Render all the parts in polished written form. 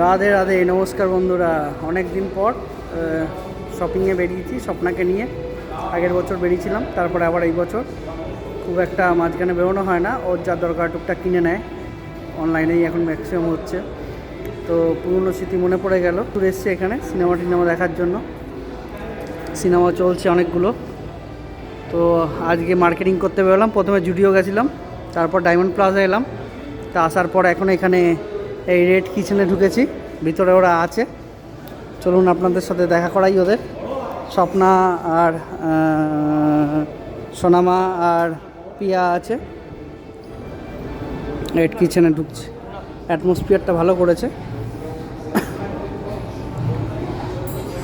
রাধে রাধে, নমস্কার বন্ধুরা। অনেক দিন পর শপিংয়ে বেরিয়েছি স্বপ্নাকে নিয়ে। আগের বছর বেরিয়েছিলাম, তারপরে আবার এই বছর। খুব একটা মাঝখানে বেরোনো হয় না, ওর যা দরকার টুকটাক কিনে নেয়। অনলাইনেই এখন ম্যাক্সিমাম হচ্ছে। তো পুরনো স্মৃতি মনে পড়ে গেল। ট্যুর এসছে এখানে সিনেমা দেখার জন্য। সিনেমা চলছে অনেকগুলো। তো আজকে মার্কেটিং করতে বেরোলাম। প্রথমে জুডিও গেছিলাম, তারপর ডায়মন্ড প্লাজা এলাম। তা আসার পর এখন এখানে এই রেড কিচেনে ঢুকেছি। ভিতরে ওরা আছে, চলুন আপনাদের সাথে দেখা করাই ওদের। স্বপ্না আর সোনামা আর পিয়া আছে। রেড কিচেনে ঢুকছে। অ্যাটমসফিয়ারটা ভালো করেছে,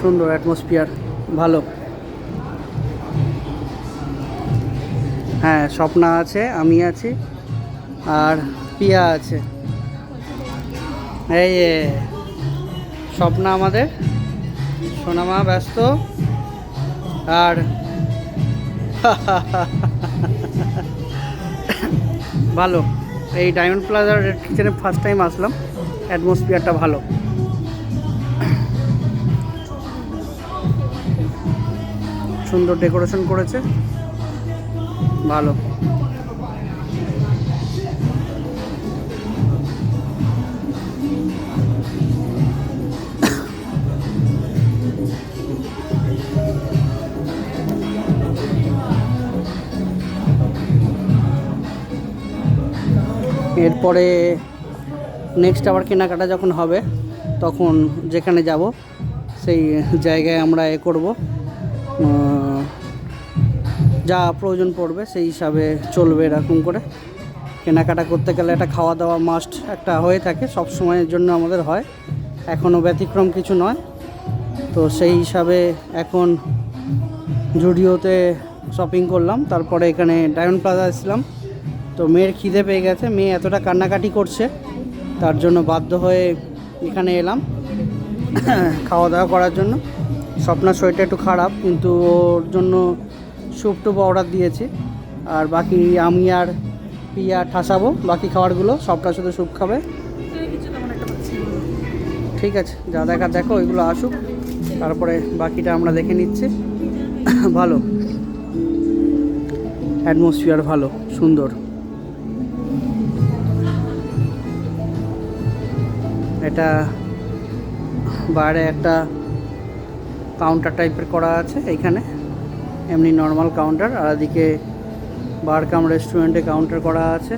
সুন্দর অ্যাটমসফিয়ার, ভালো। হ্যাঁ, স্বপ্না আছে, আমি আছি, আর পিয়া আছে। এই স্বপ্না আমাদের, সোনামা ব্যস্ত, আর ভালো। এই ডায়মন্ড প্লাজার রেড কিচেনে ফার্স্ট টাইম আসলাম। অ্যাটমসফিয়ারটা ভালো, সুন্দর ডেকোরেশন করেছে, ভালো। এরপরে নেক্সট আবার কেনাকাটা যখন হবে, তখন যেখানে যাব সেই জায়গায় আমরা করব, যা প্রয়োজন পড়বে সেই হিসাবে চলবে। এরকম করে কেনাকাটা করতে গেলে একটা খাওয়া দাওয়া মাস্ট একটা হয়ে থাকে, সব সময়ের জন্য আমাদের হয়, এখনও ব্যতিক্রম কিছু নয়। তো সেই হিসাবে এখন জুডিওতে শপিং করলাম, তারপরে এখানে ডায়মন্ড প্লাজা এসেছিলাম। তো মেয়ের খিদে পেয়ে গেছে, মেয়ে এতটা কান্নাকাটি করছে, তার জন্য বাধ্য হয়ে এখানে এলাম খাওয়া দাওয়া করার জন্য। স্বপ্নার শরীরটা একটু খারাপ, কিন্তু ওর জন্য স্যুপ টুপ অর্ডার দিয়েছি। আর বাকি আমি আর পিয়া ঠাসাবো বাকি খাবারগুলো, সবটা শুধু স্যুপ খাবে। ঠিক আছে, যা দেখা দেখো, ওইগুলো আসুক, তারপরে বাকিটা আমরা দেখে নিচ্ছি। ভালো অ্যাটমসফিয়ার, ভালো সুন্দর। এটা বাইরে একটা কাউন্টার টাইপের করা আছে এইখানে, এমনি নর্মাল কাউন্টার, আর এদিকে বার কাম রেস্টুরেন্টে কাউন্টার করা আছে।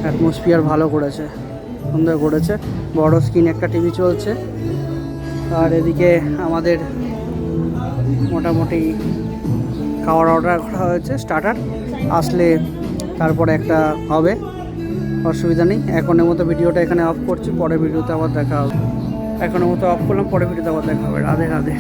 অ্যাটমসফিয়ার ভালো করেছে, সুন্দর করেছে। বড় স্ক্রিন একটা টিভি চলছে। আর এদিকে আমাদের মোটামুটি খাওয়ার অর্ডার করা হয়েছে, স্টার্টার আসলে তারপরে একটা হবে, অসুবিধা নেই। এখনের মতো ভিডিওটা এখানে অফ করছি, পরে ভিডিওতে আবার দেখা হবে। এখনের মতো অফ করলাম, পরে ভিডিওতে আবার দেখা হবে। রাধে রাধে।